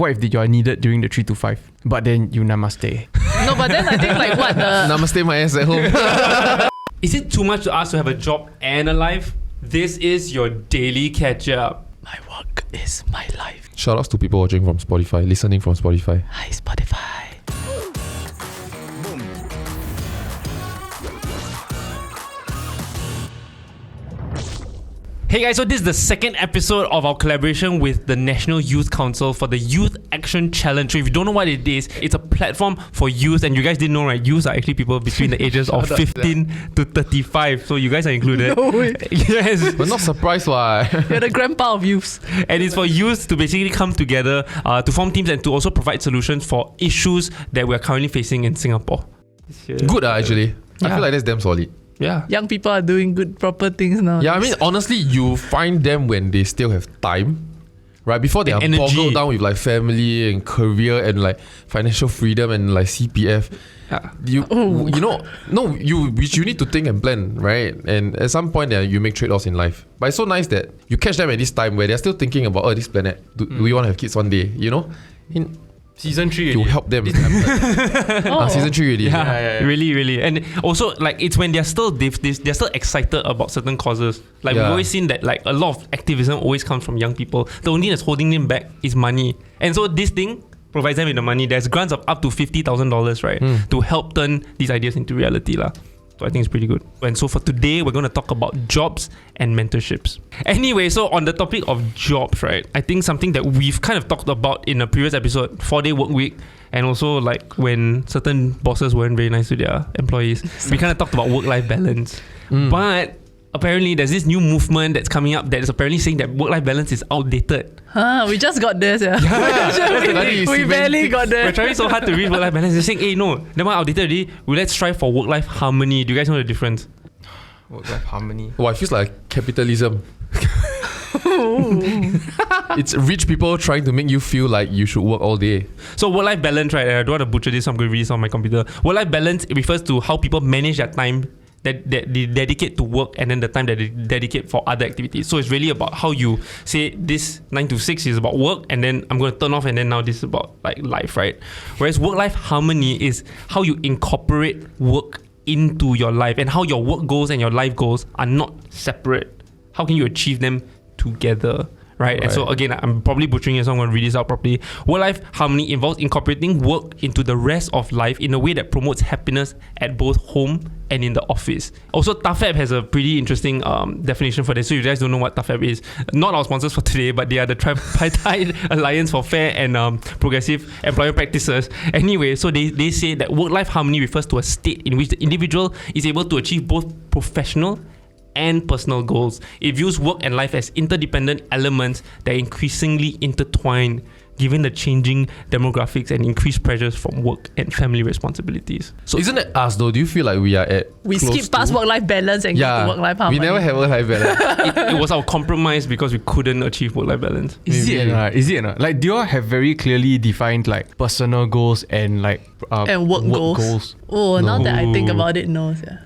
what if you are needed during the 3 to 5, but then you namaste? No, but then I think like what the... Namaste my ass at home. Is it too much to ask to have a job and a life? This is your daily catch-up. My work is my life. Shout outs to people watching from Spotify, listening from Spotify. Hi, Spotify. Hey guys, so this is the second episode of our collaboration with the National Youth Council for the Youth Action Challenge. So if you don't know what it is, it's a platform for youth, and you guys didn't know, right? Youth are actually people between the ages of 15 to 35. So you guys are included. No way. Yes. We're not surprised why. You're the grandpa of youths. And it's for youth to basically come together to form teams and to also provide solutions for issues that we're currently facing in Singapore. Good actually. I feel like that's damn solid. Yeah. Young people are doing good, proper things now. Yeah, I mean, honestly, you find them when they still have time, right? Before they are boggled down with like family and career and like financial freedom and like CPF. You need to think and plan, right? And at some point, you make trade-offs in life. But it's so nice that you catch them at this time where they're still thinking about, this planet. Do we want to have kids one day? You know? Season 3 to help them. Season 3 already. Yeah. Really. And also, like, it's when they're still still excited about certain causes. Like, we've always seen that, like, a lot of activism always comes from young people. The only thing that's holding them back is money. And so this thing provides them with the money. There's grants of up to $50,000, right? To help turn these ideas into reality, lah. So I think it's pretty good. And so for today, we're going to talk about jobs and mentorships. Anyway, so on the topic of jobs, right? I think something that we've kind of talked about in a previous episode, 4-day work week, and also like when certain bosses weren't very nice to their employees, we kind of talked about work-life balance. But apparently there's this new movement that's coming up that is apparently saying that work-life balance is outdated. We just got this, yeah. We barely got there. We're trying so hard to reach work-life balance. They're saying, hey, no, that one outdated already. Let's strive for work-life harmony. Do you guys know the difference? Work-life harmony. Well, it feels like capitalism. It's rich people trying to make you feel like you should work all day. So work-life balance, right? I don't want to butcher this, so I'm going to read this on my computer. Work-life balance refers to how people manage their time that they dedicate to work and then the time that they dedicate for other activities. So it's really about how you say this 9 to 6 is about work and then I'm going to turn off and then now this is about like life, right? Whereas work-life harmony is how you incorporate work into your life and how your work goals and your life goals are not separate. How can you achieve them together? Right? And so again, I'm probably butchering it, so I'm going to read this out properly. Work-life harmony involves incorporating work into the rest of life in a way that promotes happiness at both home and in the office. Also, TAFEB has a pretty interesting definition for this. So you guys don't know what TAFEB is. Not our sponsors for today, but they are the Tripartite Alliance for Fair and Progressive Employment Practices. Anyway, so they say that work-life harmony refers to a state in which the individual is able to achieve both professional and personal goals. It views work and life as interdependent elements that are increasingly intertwined given the changing demographics and increased pressures from work and family responsibilities. So isn't it us though? Do you feel like we are at we skip past work-life balance and get to work-life harmony? We never have work-life balance. it was our compromise because we couldn't achieve work-life balance. Is it or not? Like, do you all have very clearly defined like personal goals and like and work goals? Oh, now that I think about it, no. Yeah.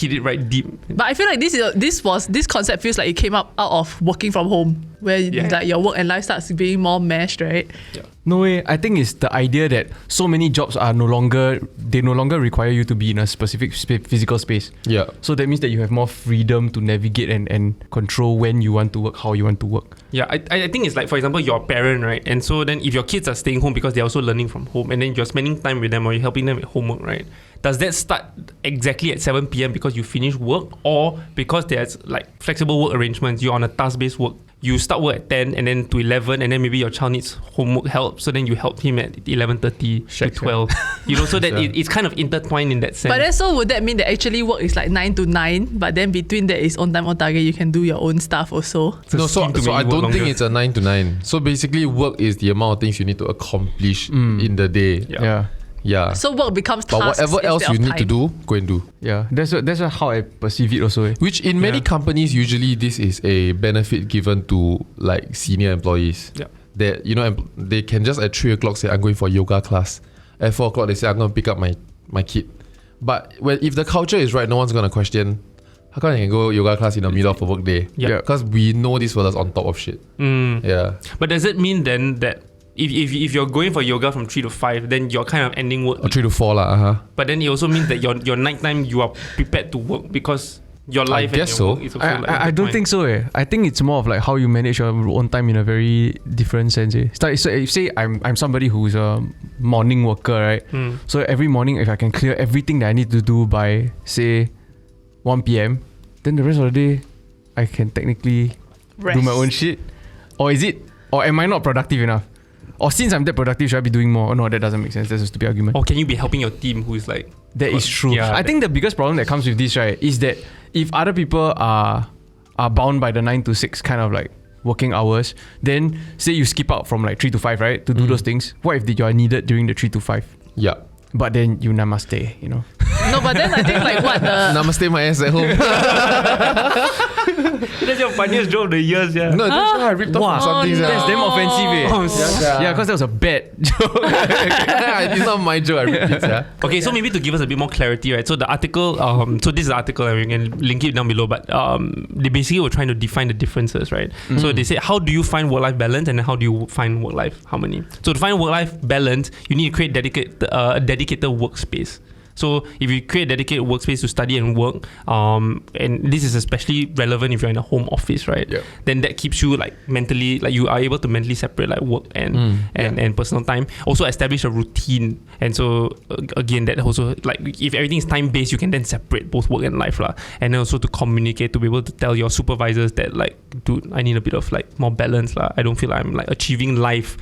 Hit it right deep. But I feel like this concept feels like it came up out of working from home, where like your work and life starts being more meshed, right? Yeah. No way. I think it's the idea that so many jobs are no longer require you to be in a specific physical space. Yeah. So that means that you have more freedom to navigate and control when you want to work, how you want to work. Yeah, I think it's like, for example, you're a parent, right? And so then if your kids are staying home because they're also learning from home and then you're spending time with them or you're helping them with homework, right? Does that start exactly at 7 p.m. because you finish work, or because there's like flexible work arrangements, you're on a task-based work? You start work at 10 and then to 11 and then maybe your child needs homework help, so then you help him at 11:30 to 12. You know, so that it's kind of intertwined in that sense. But then so would that mean that actually work is like 9 to 9, but then between that is on time, on target, you can do your own stuff also? No, so I don't think it's a 9 to 9. So basically work is the amount of things you need to accomplish in the day. Yeah. So work becomes tasks. But whatever else you need to do, go and do. Yeah, that's how I perceive it also. Which in many companies, usually this is a benefit given to like senior employees. Yeah. That, you know, they can just at 3 o'clock say, I'm going for yoga class. At 4 o'clock, they say, I'm going to pick up my kid. But if the culture is right, no one's going to question, how come I can go yoga class in the middle of a work day? Yeah. Because we know this fella's on top of shit. Yeah. But does it mean then that if you're going for yoga from 3 to 5, then you're kind of ending work. Or 3 to 4 lah. But then it also means that your nighttime you are prepared to work because your life and your guess so. work is also I don't think so. I think it's more of like how you manage your own time in a very different sense. So if say I'm somebody who's a morning worker, right? So every morning, if I can clear everything that I need to do by say 1 p.m, then the rest of the day I can technically do my own shit. Or am I not productive enough? Or since I'm that productive, should I be doing more? Oh no, that doesn't make sense. That's a stupid argument. Or can you be helping your team who is like... That is true. Yeah, I think the biggest problem that comes with this, right, is that if other people are bound by the 9 to 6 kind of like working hours, then say you skip out from like 3 to 5, right, to do those things. What if you are needed during the 3 to 5? Yeah. But then you namaste, you know. No, but then I think like what the... Namaste my ass at home. That's your funniest joke of the years, yeah. No, that's why I ripped off from something. That's damn offensive. Yeah, because that was a bad joke. It's not my joke, I ripped it. Yeah. Okay, so maybe to give us a bit more clarity, right? So the article, so this is the article, and we can link it down below, but they basically were trying to define the differences, right? So they said, how do you find work-life balance and then how do you find work-life harmony? So to find work-life balance, you need to create a dedicated workspace. So if you create a dedicated workspace to study and work, and this is especially relevant if you're in a home office, right? Yep. Then that keeps you like mentally, like you are able to mentally separate like work and personal time. Also establish a routine, and so again that also like if everything is time based, you can then separate both work and life lah. And then also to communicate, to be able to tell your supervisors that like, dude, I need a bit of like more balance lah. I don't feel like I'm like achieving life,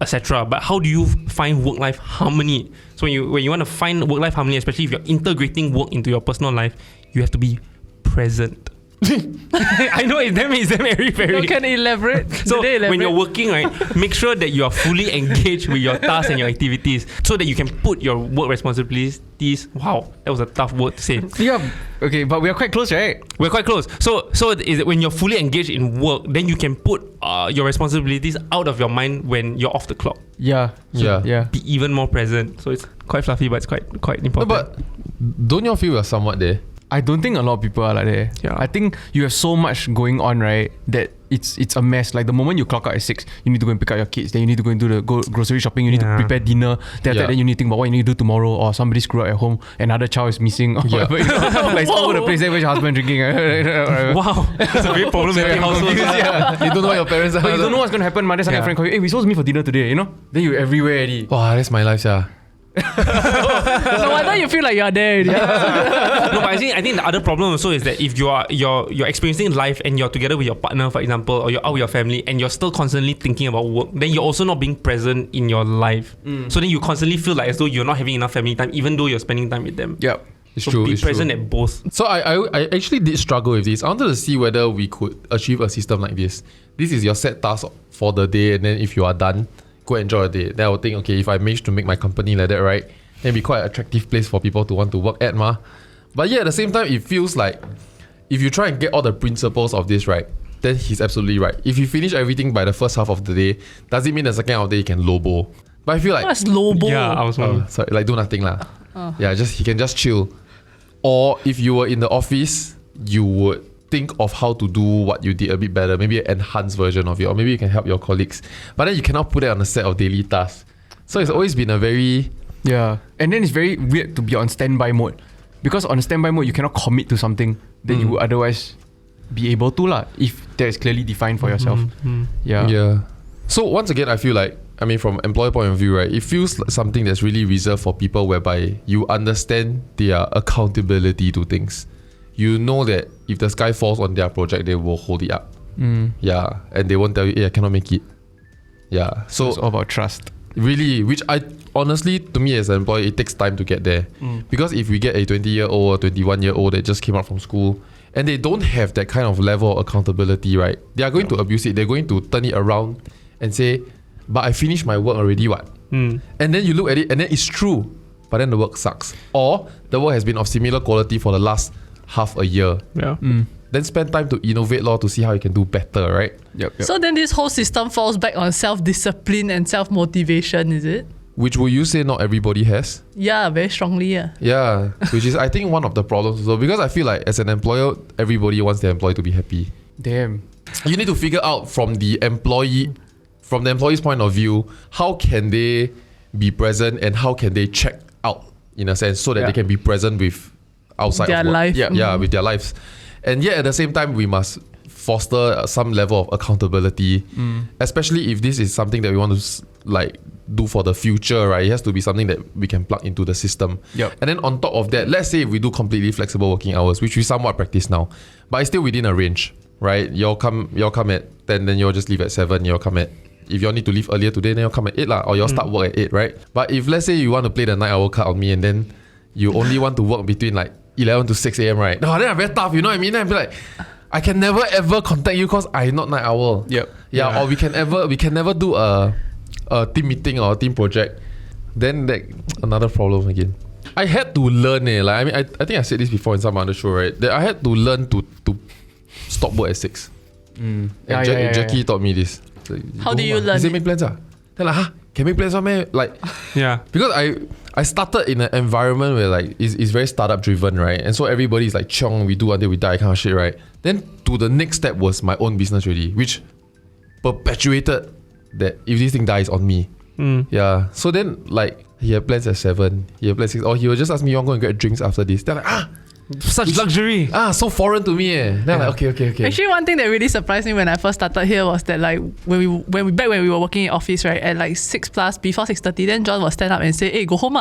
etc. But how do you find work-life harmony? So when you want to find work-life harmony, especially if you're integrating work into your personal life, you have to be present. I know it's damn very. You can elaborate. So when you're working, right, make sure that you are fully engaged with your tasks and your activities, so that you can put your work responsibilities. Wow, that was a tough word to say. Yeah. Okay, but we are quite close, right? We're quite close. So is it when you're fully engaged in work, then you can put your responsibilities out of your mind when you're off the clock. Yeah. Be even more present. So it's quite fluffy, but it's quite important. No, but don't you feel we're somewhat there? I don't think a lot of people are like that. Yeah. I think you have so much going on, right, that it's a mess. Like the moment you clock out at 6, you need to go and pick up your kids. Then you need to go and do the grocery shopping. You need to prepare dinner. Then after that, you need to think about what you need to do tomorrow. Or somebody screwed up at home. Another child is missing. Or whatever. You know? Like it's all over the place. Where's your husband drinking? Wow, that's a very problematic household. You don't know what your parents are. But you don't know what's going to happen. Then suddenly a friend call you, hey, we're supposed to meet for dinner today, you know? Then you're everywhere already. Wow, that's my life, yeah. No wonder you feel like you're there already. No, but I think the other problem also is that if you're experiencing life and you're together with your partner, for example, or you're out with your family and you're still constantly thinking about work, then you're also not being present in your life. So then you constantly feel like as though you're not having enough family time, even though you're spending time with them. Yep. It's so true. Be present at both. So I actually did struggle with this. I wanted to see whether we could achieve a system like this. This is your set task for the day, and then if you are done, go enjoy your day. Then I would think, okay, if I manage to make my company like that, right, then it'd be quite an attractive place for people to want to work at, ma. But yeah, at the same time, it feels like if you try and get all the principles of this right, then he's absolutely right. If you finish everything by the first half of the day, does it mean the second half of the day you can lobo? But I feel like What's lobo? Yeah, I was wondering. sorry, like do nothing lah. Yeah, he can just chill. Or if you were in the office, you would think of how to do what you did a bit better, maybe an enhanced version of it, or maybe you can help your colleagues. But then you cannot put it on a set of daily tasks. So it's always been a very... Yeah. And then it's very weird to be on standby mode. Because on standby mode, you cannot commit to something that you would otherwise be able to lah, if that is clearly defined for yourself. Yeah. So once again, I feel like, I mean, from employer point of view, right, it feels like something that's really reserved for people whereby you understand their accountability to things. You know that if the sky falls on their project, they will hold it up. Yeah. And they won't tell you, hey, I cannot make it. Yeah. So it's all about trust. Really, which I honestly, to me as an employee, it takes time to get there. Because if we get a 20-year-old or 21-year-old that just came out from school and they don't have that kind of level of accountability, right, they are going to abuse it. They're going to turn it around and say, but I finished my work already, what? And then you look at it and then it's true, but then the work sucks. Or the work has been of similar quality for the last half a year. Yeah. Then spend time to innovate to see how you can do better, right? Yep. So then this whole system falls back on self-discipline and self-motivation, is it? Which will you say not everybody has? Yeah, very strongly, yeah. Yeah, which is I think one of the problems also, because I feel like as an employer, everybody wants their employee to be happy. Damn. You need to figure out from the employee from the employee's point of view, how can they be present and how can they check out in a sense so that they can be present with outside Their of work. life. Yeah, with their lives. And yet at the same time, we must foster some level of accountability, especially if this is something that we want to like do for the future, right? It has to be something that we can plug into the system. Yep. And then on top of that, let's say if we do completely flexible working hours, which we somewhat practice now, but it's still within a range, right? You'll come at 10, then you'll just leave at 7. You'll come at, if you need to leave earlier today, then you'll come at 8 or you'll start work at 8, right? But if let's say you want to play the 9 hour card on me and then you only want to work between like 11 to 6 a.m, right? No, then I'm very tough, you know what I mean? Then I'll be like, I can never ever contact you because I'm not 9 hour. Yep. Yeah, or we can never do a team meeting or a team project. Then that another problem again. I had to learn like I mean I think I said this before in some other show, right? That I had to learn to stop work at 6. And Jackie taught me this. So, How do you learn? He said make plans Then like, can make plans man? Like Yeah. because I started in an environment where like it's very startup driven, right? And so everybody's like chiong, we do until we die kind of shit, right? Then to the next step was my own business really, which perpetuated that if this thing dies on me. Yeah. So then like he had plans at 7, he had plans 6, or he would just ask me, you want to go and get drinks after this? Then like Such luxury. so foreign to me. Then I'm like okay. Actually, one thing that really surprised me when I first started here was that like when we were working in office, right, at like 6+ before 6:30, then John would stand up and say, "Hey, go home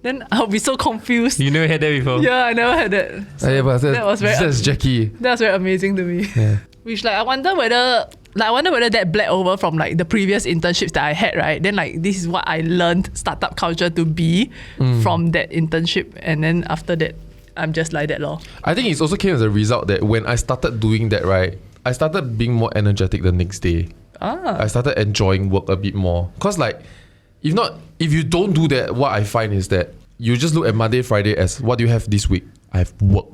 Then I'll be so confused. You never had that before? Yeah, I never had that. So but that was very that's Jackie. that was very amazing to me. Yeah. Which like I wonder whether that bled over from like the previous internships that I had, right? Then like this is what I learned startup culture to be from that internship, and then after that I'm just like that lor. I think it also came as a result that when I started doing that, right, I started being more energetic the next day. I started enjoying work a bit more. Cause like, if you don't do that, what I find is that you just look at Monday, Friday as what do you have this week? I have work.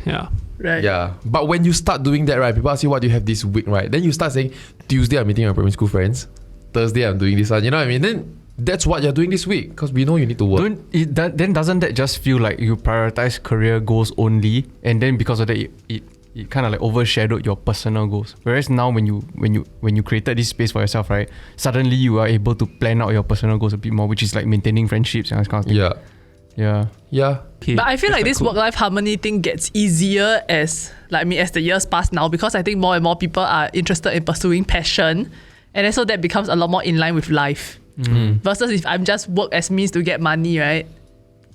Yeah. Right. Yeah. But when you start doing that, right, people ask you what do you have this week, right? Then you start saying, Tuesday I'm meeting my primary school friends. Thursday I'm doing this one. You know what I mean? Then that's what you're doing this week because we know you need to work. Then doesn't that just feel like you prioritize career goals only, and then because of that it kind of like overshadowed your personal goals? Whereas now when you created this space for yourself, right, suddenly you are able to plan out your personal goals a bit more, which is like maintaining friendships and that kind of thing. Yeah. Okay. But I feel like this cool. work-life harmony thing gets easier as the years pass now, because I think more and more people are interested in pursuing passion, and then so that becomes a lot more in line with life. Versus if I'm just work as means to get money, right?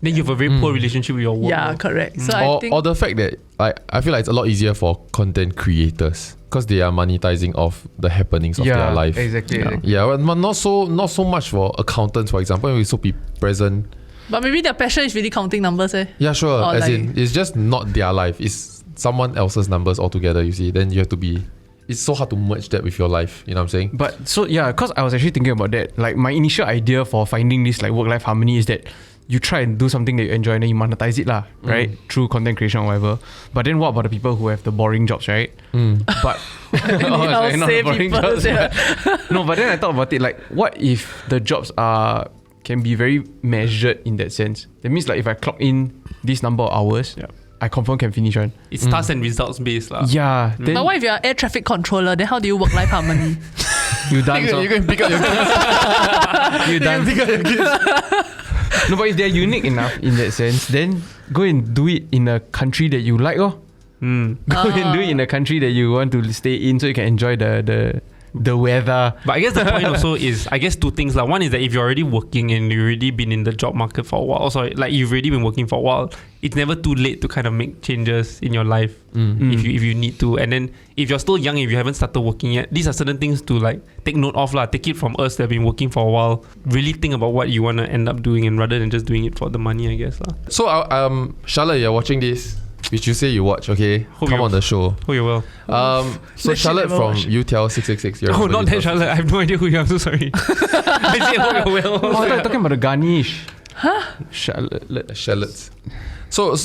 Then you have a very poor relationship with your work. Yeah, correct. So I think or the fact that I feel like it's a lot easier for content creators because they are monetizing off the happenings of their life. Exactly. Yeah, but not so much for accountants, for example. We so be present. But maybe their passion is really counting numbers, Yeah, sure. Or As like, in, it's just not their life. It's someone else's numbers altogether, you see. Then you have to be... It's so hard to merge that with your life. You know what I'm saying? But so yeah, because I was actually thinking about that. Like my initial idea for finding this like work-life harmony is that you try and do something that you enjoy and then you monetize it right? Through content creation or whatever. But then what about the people who have the boring jobs, right? But I'll say people, no, but then I thought about it, like what if the jobs can be very measured in that sense? That means like if I clock in this number of hours, I confirm can finish one. It's task and results based. Yeah. Then but what if you're an air traffic controller? Then how do you work-life harmony? you dance. You can pick up your kids. You dance. Pick up your kids. No, but if they're unique enough in that sense, then go and do it in a country that you like. Go and do it in a country that you want to stay in, so you can enjoy the weather. But I guess the point also is, I guess two things. Like one is that if you're already working and you've already been in the job market for a while, also like you've already been working for a while, it's never too late to kind of make changes in your life if you need to. And then if you're still young, if you haven't started working yet, these are certain things to like take note of. Take it from us that have been working for a while. Really think about what you want to end up doing, and rather than just doing it for the money, I guess. So Charlotte, you're watching this, which you say you watch, okay? Come on the show. Oh, you will. So Charlotte from UTL 666. Oh, not that Charlotte. I have no idea who you are. I'm so sorry. I say hope you will. I thought you were talking about the garnish. Shallots. So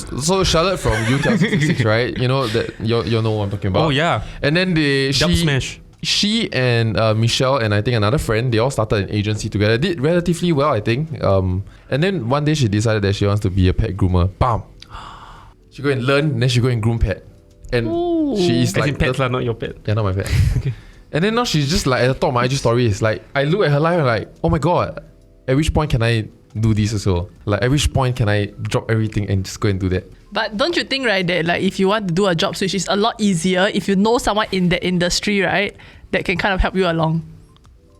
Charlotte from UTL 666, right? You know that you know what I'm talking about. Oh yeah. And then Dub Smash. She and Michelle and I think another friend, they all started an agency together. Did relatively well, I think. And then one day she decided that she wants to be a pet groomer. Bam. She go and learn, and then she go and groom pet. And she is As like in pets, not your pet. Yeah, not my pet. Okay. And then now she's just like at the top of my IG stories. Like I look at her life and like, oh my god, at which point can I do this also? Like at which point can I drop everything and just go and do that? But don't you think, right, that like if you want to do a job switch, it's a lot easier if you know someone in that industry, right, that can kind of help you along.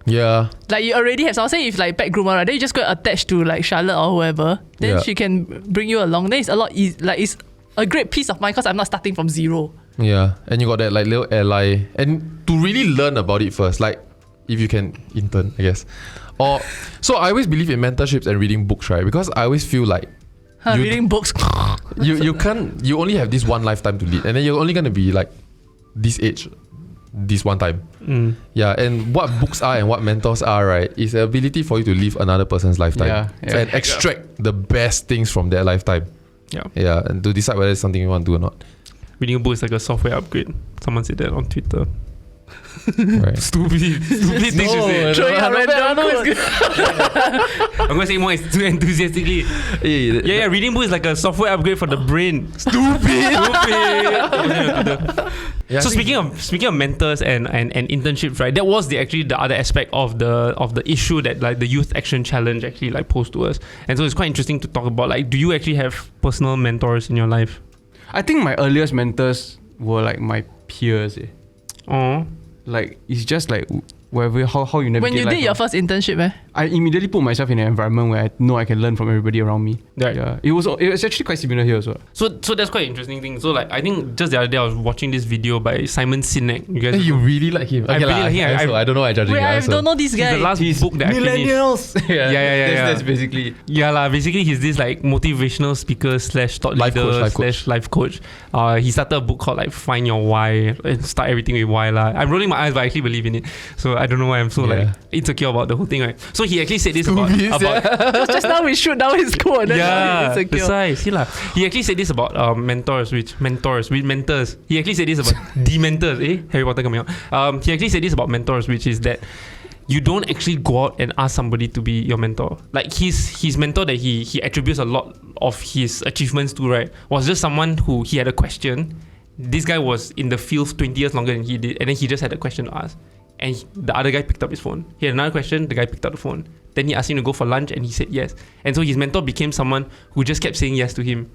Yeah. Like you already have someone, say if like pet groomer, right, then you just go attach to like Charlotte or whoever, then she can bring you along. Then it's a lot like it's a great peace of mind because I'm not starting from zero. Yeah, and you got that like little ally, and to really learn about it first, like if you can intern, I guess. Or so I always believe in mentorships and reading books, right? Because I always feel like reading books. you only have this one lifetime to lead, and then you're only gonna be like this age, this one time. Yeah, and what books are and what mentors are, right, is the ability for you to live another person's lifetime and extract the best things from their lifetime. Yeah, and to decide whether it's something you want to do or not. Reading a book is like a software upgrade. Someone said that on Twitter. Right. Stupid things to say. Throwing out random quotes. I'm gonna say more too enthusiastically. Yeah, reading book is like a software upgrade for the brain. Stupid. Yeah, So speaking of mentors and internships, right? That was actually the other aspect of the issue that like the Youth Action Challenge actually like posed to us. And so it's quite interesting to talk about, like, do you actually have personal mentors in your life? I think my earliest mentors were like my peers. Oh. Like it's just like wherever how you navigate. When you life, did your first internship, I immediately put myself in an environment where I know I can learn from everybody around me. Right. Yeah, it was actually quite similar here as well. So that's quite interesting thing. So like I think just the other day I was watching this video by Simon Sinek. You guys, you really like him. I really like him. I don't know why I'm judging wait, him. I don't know this guy. the last book that I finished. Millennials. Yeah. That's basically. Yeah lah. Basically, he's this like motivational speaker / thought leader / life coach. He started a book called like Find Your Why. Start everything with why lah. I'm rolling my eyes, but I actually believe in it. So I don't know why I'm so like insecure about the whole thing, right? So he actually said this about just now we shoot down his quote. yeah, besides, he actually said this about mentors. He actually said this about dementors. Harry Potter coming out. He actually said this about mentors, which is that you don't actually go out and ask somebody to be your mentor. Like his mentor that he attributes a lot of his achievements to, right, was just someone who he had a question. This guy was in the field 20 years longer than he did, and then he just had a question to ask. And the other guy picked up his phone. He had another question, the guy picked up the phone. Then he asked him to go for lunch and he said yes. And so his mentor became someone who just kept saying yes to him.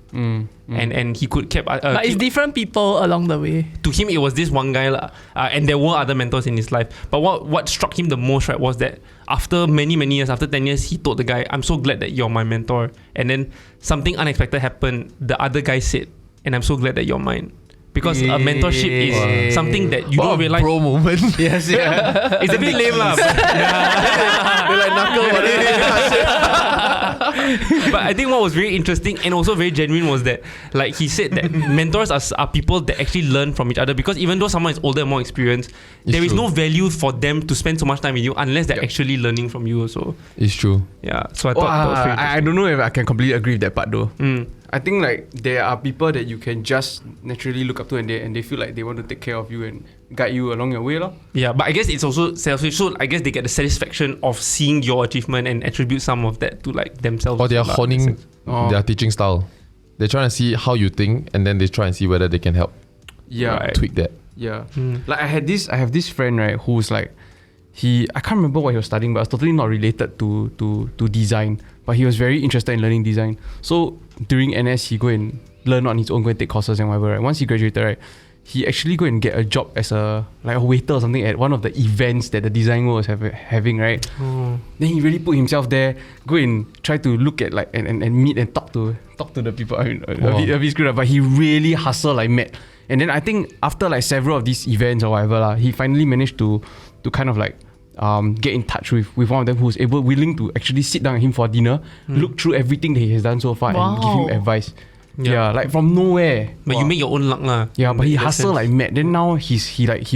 And he could keep... but it's different people along the way. To him, it was this one guy. And there were other mentors in his life. But what struck him the most, right, was that after many years, after 10 years, he told the guy, I'm so glad that you're my mentor. And then something unexpected happened. The other guy said, and I'm so glad that you're mine. Because a mentorship is something that you don't realize. Bro moment. Yes, yeah. It's a bit lame lah. They're like knuckle. But I think what was very interesting and also very genuine was that, like, he said that mentors are people that actually learn from each other, because even though someone is older and more experienced, there is no value for them to spend so much time with you unless they're actually learning from you also. It's true. Yeah. So I thought that was very I don't know if I can completely agree with that part though. I think like there are people that you can just naturally look up to, and they feel like they want to take care of you and guide you along your way, Yeah, but I guess it's also selfish. So I guess they get the satisfaction of seeing your achievement and attribute some of that to like themselves. Or they are honing their teaching style. They're trying to see how you think, and then they try and see whether they can help. Yeah, tweak that. Yeah, like I have this friend, right, who's like I can't remember what he was studying, but it's totally not related to design. But he was very interested in learning design. So during NS, he go and learn on his own, go and take courses and whatever. Right? Once he graduated, right, he actually go and get a job as a waiter or something at one of the events that the design world was having, right? Then he really put himself there, go and try to look at like and meet and talk to the people. I mean, a bit screwed up, but he really hustled like mad. And then I think after like several of these events or whatever, he finally managed to kind of like get in touch with one of them who's willing to actually sit down with him for dinner, look through everything that he has done so far and give him advice. Yeah, like from nowhere. But you make your own luck lah. Yeah, but he hustled like mad. Then now he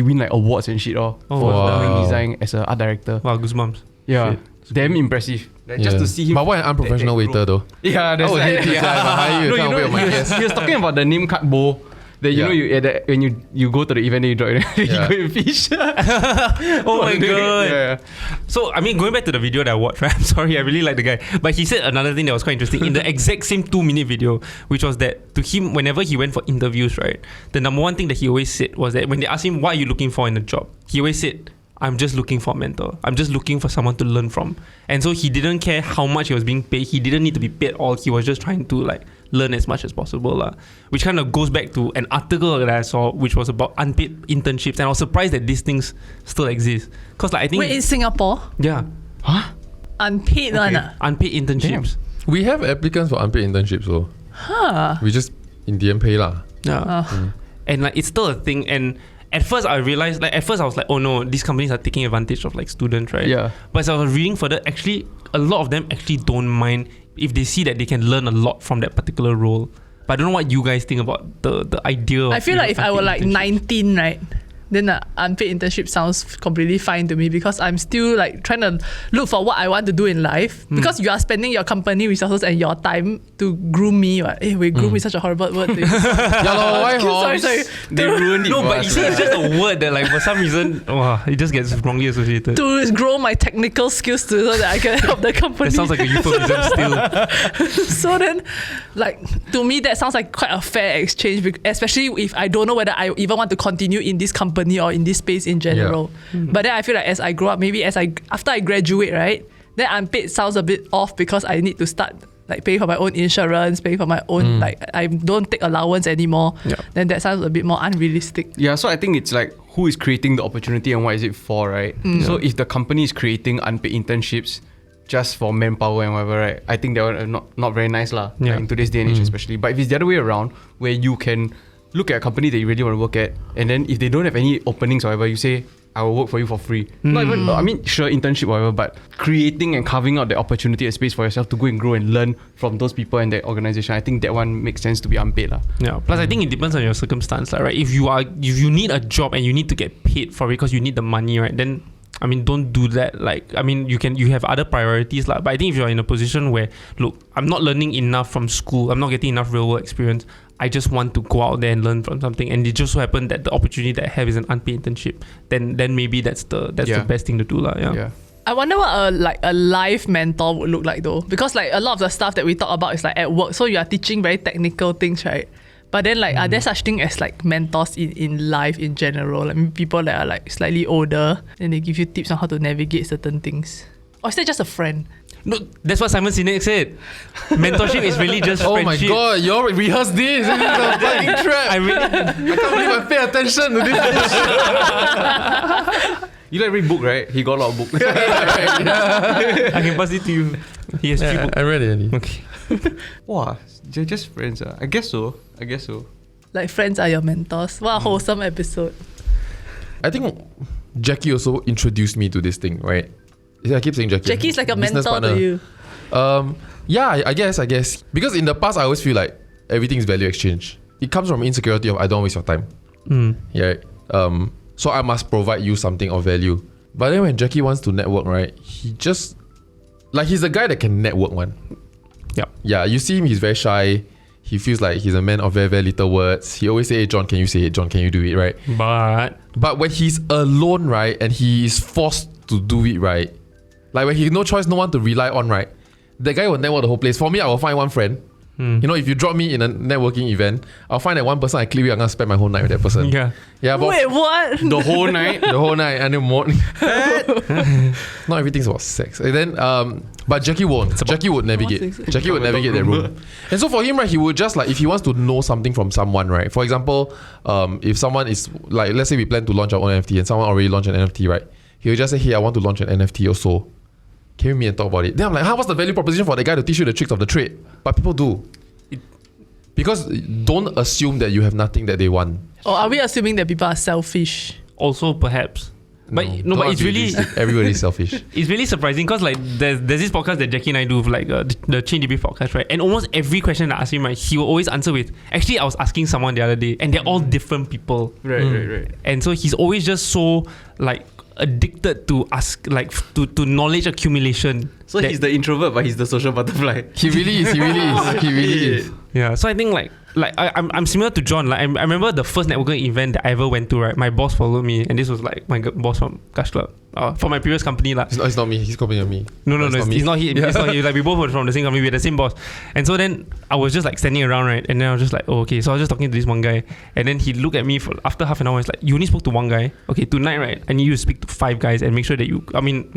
win like awards and shit for learning design as an art director. Wow, goosebumps. Yeah, damn impressive. Like, just to see him. But what an unprofessional waiter though. Yeah, that's he was talking about the name card bowl. Then you know when you go to the event, you drop it, you go and fish. Oh my god. Yeah. So I mean, going back to the video that I watched, right? I'm sorry, I really like the guy, but he said another thing that was quite interesting in the exact same 2-minute video, which was that to him, whenever he went for interviews, right, the number one thing that he always said was that when they asked him what are you looking for in a job, he always said, I'm just looking for a mentor. I'm just looking for someone to learn from. And so he didn't care how much he was being paid. He didn't need to be paid all. He was just trying to like learn as much as possible. Which kind of goes back to an article that I saw, which was about unpaid internships. And I was surprised that these things still exist. Because like I think... Wait, in Singapore? Yeah. Huh? Unpaid one? Unpaid internships. We have applicants for unpaid internships, so we just in DM pay lah. Yeah. And like it's still a thing. And at first I realized, like at first I was like, oh no, these companies are taking advantage of like students, right? Yeah. But as I was reading further, actually a lot of them actually don't mind if they see that they can learn a lot from that particular role. But I don't know what you guys think about the idea of, I feel like if I were like internships. 19, right, then the unpaid internship sounds completely fine to me because I'm still like trying to look for what I want to do in life. Because you are spending your company resources and your time to groom me. Right? Hey, wait, groom is such a horrible word. Sorry. They ruined it. No, for but us, you see, it's just a word that like for some reason, it just gets wrongly associated. To grow my technical skills so that I can help the company. That sounds like a euphemism still. So then, like, to me, that sounds like quite a fair exchange, especially if I don't know whether I even want to continue in this company or in this space in general. But then I feel like as I grow up, maybe after I graduate, right, then unpaid sounds a bit off because I need to start like paying for my own insurance, paying for my own, like I don't take allowance anymore. Then that sounds a bit more unrealistic. Yeah, so I think it's like who is creating the opportunity and what is it for, right? So if the company is creating unpaid internships just for manpower and whatever, right, I think they're not very nice lah. Yeah. Like in today's day and age especially. But if it's the other way around, where you can look at a company that you really want to work at, and then if they don't have any openings or whatever, you say, I will work for you for free. Not even, I mean, sure, internship or whatever, but creating and carving out the opportunity and space for yourself to go and grow and learn from those people and that organization, I think that one makes sense to be unpaid lah. Yeah. Plus, I think it depends on your circumstance, right? If you need a job and you need to get paid for it because you need the money, right? Then I mean, don't do that. Like, I mean, you have other priorities lah. But I think if you're in a position where, look, I'm not learning enough from school, I'm not getting enough real world experience, I just want to go out there and learn from something, and it just so happened that the opportunity that I have is an unpaid internship, then maybe that's the best thing to do lah. Yeah. I wonder what a life mentor would look like though, because like a lot of the stuff that we talk about is like at work, so you are teaching very technical things, right? But then like are there such thing as like mentors in life in general? I mean, people that are like slightly older and they give you tips on how to navigate certain things, or is that just a friend? No, that's what Simon Sinek said. Mentorship is really just friendship. Oh my god, you all rehearsed this. This is a fucking trap. I can't believe I pay attention to this. You like read book, right? He got a lot of books. I can pass it to you. He has 3 books. I read it. Okay. Wow, they're just friends. I guess so. Like friends are your mentors. What a wholesome episode. I think Jackie also introduced me to this thing, right? I keep saying Jackie. Jackie's like a business mentor partner. to you. Yeah, I guess. Because in the past, I always feel like everything is value exchange. It comes from insecurity of I don't waste your time. Yeah. So I must provide you something of value. But then when Jackie wants to network, right, he just like he's the guy that can network one. Yeah. You see him, he's very shy. He feels like he's a man of very, very little words. He always say, hey, John, can you say it? John, can you do it? Right? But when he's alone, right, and he is forced to do it, right, like when he no choice, no one to rely on, right, the guy will network the whole place. For me, I will find one friend. You know, if you drop me in a networking event, I'll find that one person I click with, I'm gonna spend my whole night with that person. Yeah. But wait, what? The whole night? The whole night and then morning. Not everything's about sex. And then but Jackie won't. Jackie would navigate. Jackie would navigate that room. And so for him, right, he would just like, if he wants to know something from someone, right? For example, if someone is like, let's say we plan to launch our own NFT and someone already launched an NFT, right? He would just say, hey, I want to launch an NFT also. Can you meet and talk about it? Then I'm like, what's the value proposition for the guy to teach you the tricks of the trade? But people do. Because don't assume that you have nothing that they want. Or are we assuming that people are selfish? Also, perhaps. But but it's really everybody's selfish. It's really surprising because like there's this podcast that Jackie and I do with like the Chain Debrief podcast, right? And almost every question I ask him, right, he will always answer with, actually I was asking someone the other day, and they're all different people. Right. And so he's always just so like addicted to ask, like to knowledge accumulation. So he's the introvert, but he's the social butterfly. He really is. He really is. Yeah, so I think like I'm similar to John. Like I remember the first networking event that I ever went to, right? My boss followed me, and this was like my boss from Cash Club, for my previous company lah. It's not me. He's copying me. No, it's not he. It's not he. Like we both were from the same company. We had the same boss, and so then I was just like standing around, right? And then I was just like, oh, okay. So I was just talking to this one guy, and then he looked at me for after half an hour. He's like, you only spoke to one guy. Okay, tonight, right? I need you to speak to 5 guys and make sure that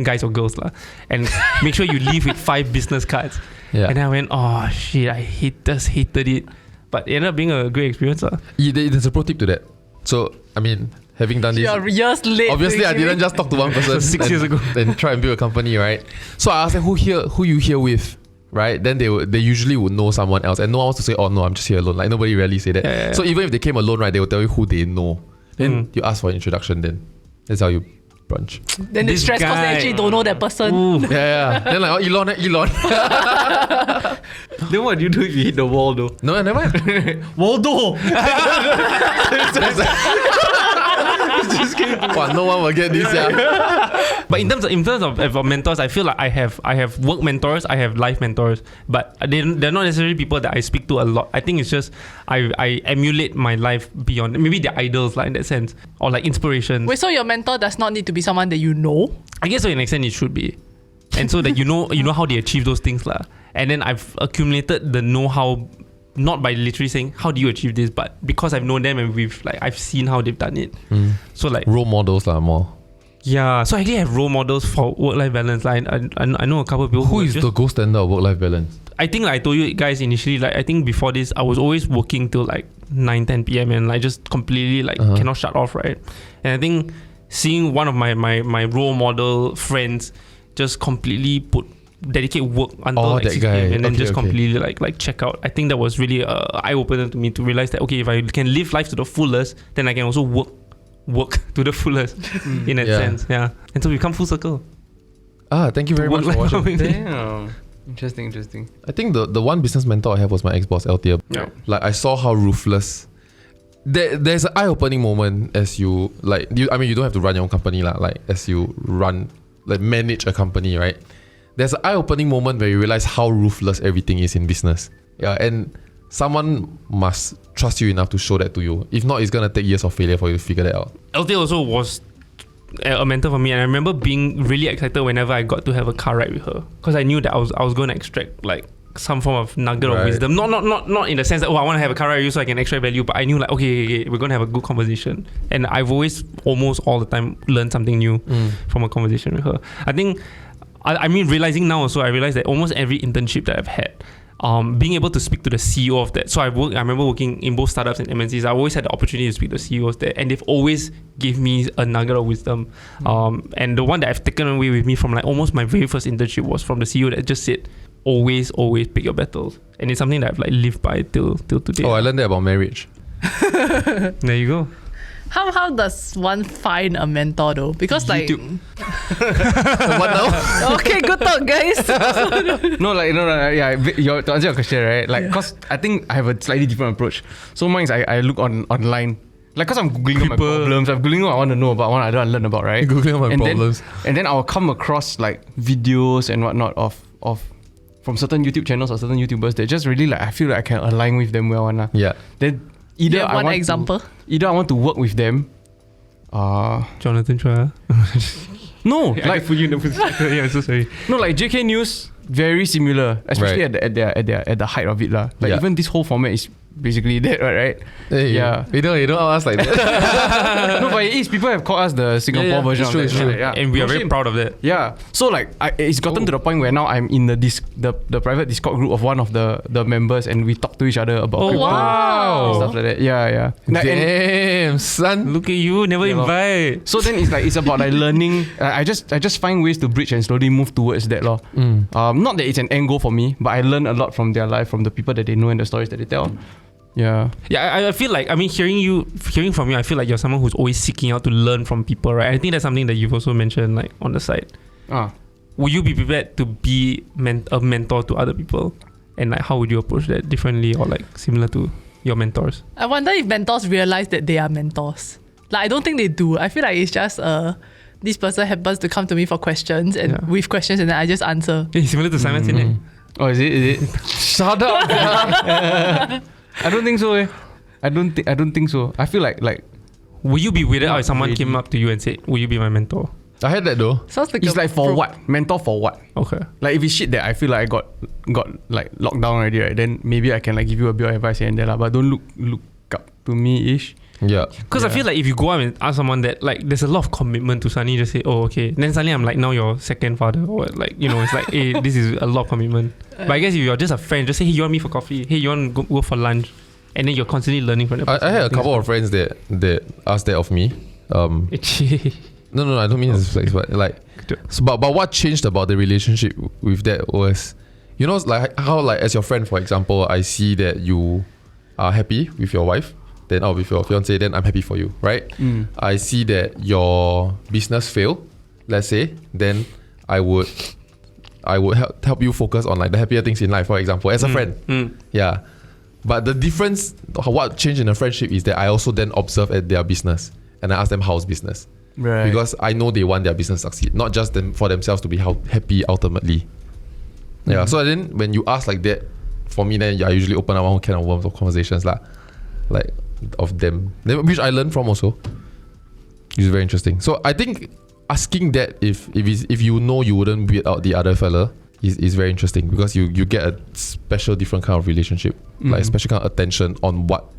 guys or girls lah, and make sure you leave with 5 business cards. Yeah. And then I went, oh shit, I hated it. But it ended up being a great experience. There's a pro tip to that. So, I mean, having done this, You're years late. obviously I didn't just talk to one person 6 years ago. and try and build a company, right? So I asked them, who you here with, right? Then they usually would know someone else, and no one wants to say, oh no, I'm just here alone. Like nobody rarely say that. Yeah. So even if they came alone, right, they will tell you who they know. Then you ask for an introduction. Then that's how you brunch. Then they This stress because they guy. actually don't know that person. Ooh. Yeah. Then like, oh, Elon. Then what do you do if you hit the wall though? No, never mind. Waldo! Wow, no one will get this. Yeah. But in terms of mentors, I feel like I have work mentors, I have life mentors, but they're not necessarily people that I speak to a lot. I think it's just I emulate my life beyond. Maybe they're idols like in that sense, or like inspiration. Wait, so your mentor does not need to be someone that you know? I guess to an extent it should be, and so that you know how they achieve those things lah. And then I've accumulated the know-how, not by literally saying how do you achieve this, but because I've known them and I've seen how they've done it. So like Role models lah more. yeah, so I actually have role models for work-life balance. Like I know a couple of people Who is the gold standard of work-life balance? I think like I told you guys initially, like I think before this I was always working till like 9-10 p.m. and like just completely like cannot shut off, right? And I think seeing one of my role model friends just completely dedicate work until like 6 p.m. and then completely like check out. I think that was really eye-opener to me to realize that okay, if I can live life to the fullest, then I can also work to the fullest in that sense. Yeah. And so we come full circle. Thank you very much for watching. Damn. Interesting. I think the one business mentor I have was my ex-boss, LTA. Yeah. Like I saw how ruthless. There's an eye-opening moment as you you don't have to run your own company lah. Like as you manage a company, right? There's an eye-opening moment where you realize how ruthless everything is in business. Yeah, and someone must trust you enough to show that to you. If not, it's gonna take years of failure for you to figure that out. LT also was a mentor for me, and I remember being really excited whenever I got to have a car ride with her, because I knew that I was going to extract like some form of nugget of wisdom. Not in the sense that I want to have a car ride with you so I can extract value, but I knew like okay, we're going to have a good conversation, and I've always almost all the time learned something new from a conversation with her. I think I mean realizing now also, I realized that almost every internship that I've had, being able to speak to the CEO of that. So I remember working in both startups and MNCs. I always had the opportunity to speak to CEOs there, and they've always give me a nugget of wisdom. And the one that I've taken away with me from like almost my very first internship was from the CEO that just said, always pick your battles. And it's something that I've like lived by till today. Oh, I learned that about marriage. There you go. How does one find a mentor though? Because YouTube. What now? okay, good talk, guys. To answer your question, right? Like, cause I think I have a slightly different approach. So mine is I look online. Like, cause I'm googling my problems, I'm googling what I want to know about, what I don't learn about, right? Googling my problems. And then I'll come across like videos and whatnot of from certain YouTube channels or certain YouTubers that just really like I feel like I can align with them well. Yeah. Then either I want to work with them. Jonathan Chua. No, Like for you, yeah, I'm so sorry. No, like JK News, very similar, especially at the height of it lah. Like even this whole format is basically that, right? Hey, yeah. You don't ask like that. No, but it is. People have called us the Singapore version of that. It's true. Yeah. And we are very proud of that. Yeah. So like, it's gotten to the point where now I'm in the private Discord group of one of the members, and we talk to each other about crypto and stuff like that. Yeah. Damn, son. Look at you, never invite. So then it's about like learning. I just find ways to bridge and slowly move towards that lor. Not that it's an end goal for me, but I learn a lot from their life, from the people that they know and the stories that they tell. Yeah. I feel like, I mean, hearing from you, I feel like you're someone who's always seeking out to learn from people, right? I think that's something that you've also mentioned like on the side. Would you be prepared to be a mentor to other people? And like, how would you approach that differently or like similar to your mentors? I wonder if mentors realize that they are mentors. Like, I don't think they do. I feel like it's just this person happens to come to me for questions and with questions, and then I just answer. It's similar to Simon's in it. Oh, is it? Shut up. I don't think so. I don't think so. I feel like Will you be weirded out if someone came up to you and said, "Will you be my mentor?" I had that though. Sounds like it's like for what? Mentor for what? Okay. Like if it's shit that I feel like I got like locked down already, right? Then maybe I can like give you a bit of advice here and there, but don't look up to me ish. Yeah. Because I feel like if you go out and ask someone that, like, there's a lot of commitment to suddenly just say, oh, okay. Then suddenly I'm like, now your second father. Or like, you know, it's like, hey, this is a lot of commitment. But I guess if you're just a friend, just say, hey, you want me for coffee? Hey, you want to go for lunch? And then you're constantly learning from the person. I had a couple of friends that asked that of me. No, I don't mean it's like but what changed about the relationship with that was, you know, like how like as your friend, for example, I see that you are happy with your wife, then with your fiance, then I'm happy for you, right? I see that your business failed, let's say, then I would help you focus on like the happier things in life, for example, as a friend. Yeah. But the difference, what changed in a friendship is that I also then observe at their business and I ask them how's business. Right. Because I know they want their business to succeed, not just for themselves to be happy ultimately. Yeah. So then when you ask like that, for me, then I usually open up one kind of worms of conversations like of them, which I learned from also. It's very interesting. So I think asking that if you know you wouldn't beat out the other fella is very interesting, because you get a special different kind of relationship, like a special kind of attention on what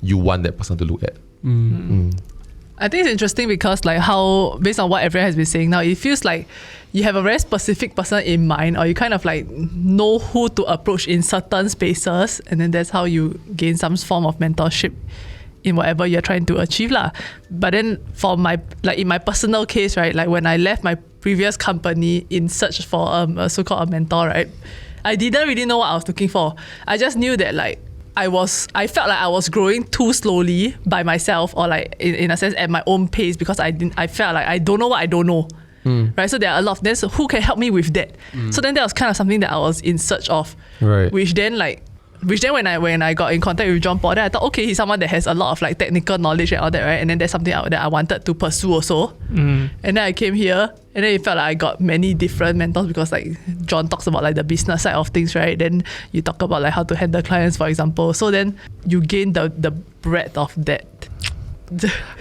you want that person to look at. I think it's interesting because like how, based on what everyone has been saying now, it feels like you have a very specific person in mind, or you kind of like know who to approach in certain spaces, and then that's how you gain some form of mentorship in whatever you're trying to achieve lah. But then for my, like in my personal case, right, like when I left my previous company in search for a so-called a mentor, right, I didn't really know what I was looking for. I just knew that like I felt like I was growing too slowly by myself, or like in a sense at my own pace, because I felt like I don't know what I don't know. Right, so there are a lot of them. So who can help me with that? So then that was kind of something that I was in search of. Right. Which then when I got in contact with John Paul, then I thought, okay, he's someone that has a lot of like technical knowledge and all that, right? And then that's something that I wanted to pursue also. And then I came here, and then it felt like I got many different mentors, because like John talks about like the business side of things, right? Then you talk about like how to handle clients, for example. So then you gain the breadth of that.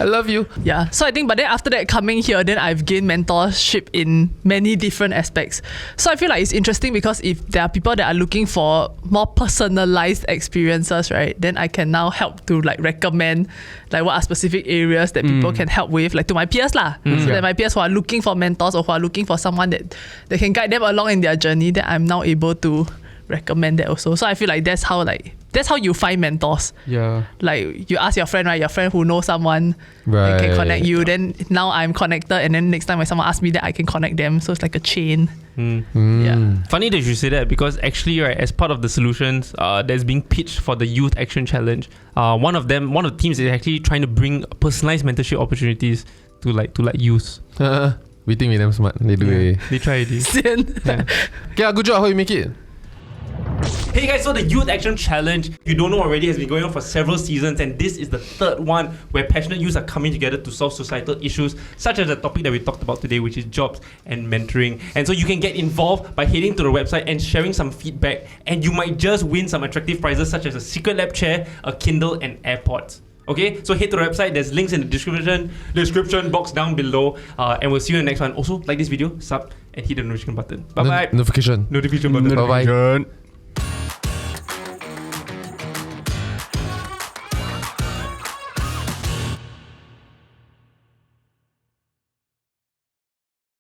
I love you. Yeah. So I think, but then after that, coming here, then I've gained mentorship in many different aspects. So I feel like it's interesting, because if there are people that are looking for more personalized experiences, right, then I can now help to like recommend like what are specific areas that people can help with, like to my peers lah. So that my peers who are looking for mentors, or who are looking for someone that can guide them along in their journey, that I'm now able to recommend that also. So I feel like that's how you find mentors. Yeah. Like you ask your friend, right? Your friend who knows someone and can connect you. Then now I'm connected, and then next time when someone asks me that, I can connect them. So it's like a chain. Yeah. Funny that you say that, because actually, right, as part of the solutions that's being pitched for the Youth Action Challenge, one of the teams is actually trying to bring personalized mentorship opportunities to youth. We think we're damn smart. They do it. They try it. Okay, good job. How you make it? Hey guys, so the Youth Action Challenge, if you don't know already, has been going on for several seasons, and this is the third one where passionate youths are coming together to solve societal issues, such as the topic that we talked about today, which is jobs and mentoring. And so you can get involved by heading to the website and sharing some feedback, and you might just win some attractive prizes such as a Secret Lab chair, a Kindle, and AirPods. Okay, so head to the website. There's links in the description box down below, and we'll see you in the next one. Also, like this video, sub, and hit the notification button. Bye bye. Notification button. Bye bye.